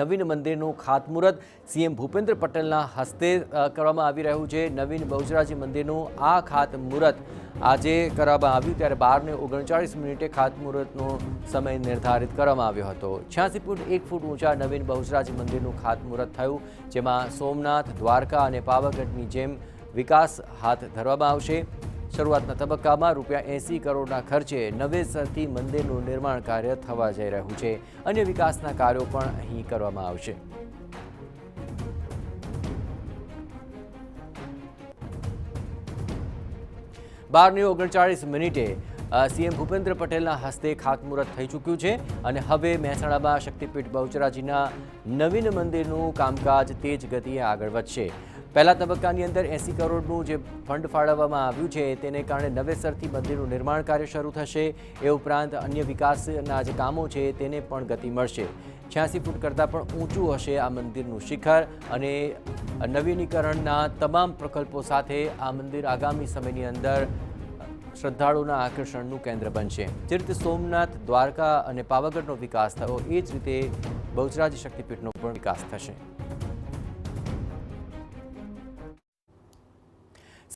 નવીન મંદિરનું ખાતમુહૂર્ત સીએમ ભૂપેન્દ્ર પટેલના હસ્તે કરવામાં આવી રહ્યું છે। નવીન બહુચરાજી મંદિરનું આ ખાતમુહૂર્ત આજે કરવામાં આવ્યું, ત્યારે 12:39 ખાતમુહૂર્તનો સમય નિર્ધારિત કરવામાં આવ્યો હતો। 86.1 ફૂટ ઊંચા નવીન બહુચરાજી મંદિરનું ખાતમુહૂર્ત થયું, જેમાં સોમનાથ, દ્વારકા અને પાવાગઢની જેમ વિકાસ હાથ ધરવામાં આવશે। શરૂઆતના તબક્કામાં ₹80 કરોડના ખર્ચે નવેસરથી મંદિરનું નિર્માણ કાર્ય થવા જઈ રહ્યું છે। અન્ય વિકાસના કાર્યો પણ અહીં કરવામાં આવશે। બારની 39 સીએમ ભૂપેન્દ્ર પટેલના હસ્તે ખાતમુહૂર્ત થઈ ચૂક્યું છે અને હવે મહેસાણામાં શક્તિપીઠ બહુચરાજીના નવીન મંદિરનું કામકાજ તેજ ગતિએ આગળ વધશે। પહેલા તબક્કાની અંદર 80 કરોડનું જે ફંડ ફાળવવામાં આવ્યું છે તેને કારણે નવેસરથી મંદિરનું નિર્માણ કાર્ય શરૂ થશે। એ ઉપરાંત અન્ય વિકાસના જે કામો છે તેને પણ ગતિ મળશે। 86 ફૂટ કરતાં પણ ઊંચું હશે આ મંદિરનું શિખર અને નવીનીકરણના તમામ પ્રકલ્પો સાથે આ મંદિર આગામી સમયની અંદર શ્રદ્ધાળુના આકર્ષણનું કેન્દ્ર બનશે। જે રીતે સોમનાથ, દ્વારકા અને પાવાગઢનો વિકાસ થયો, એ જ રીતે બહુચરાજી શક્તિપીઠનો પણ વિકાસ થશે।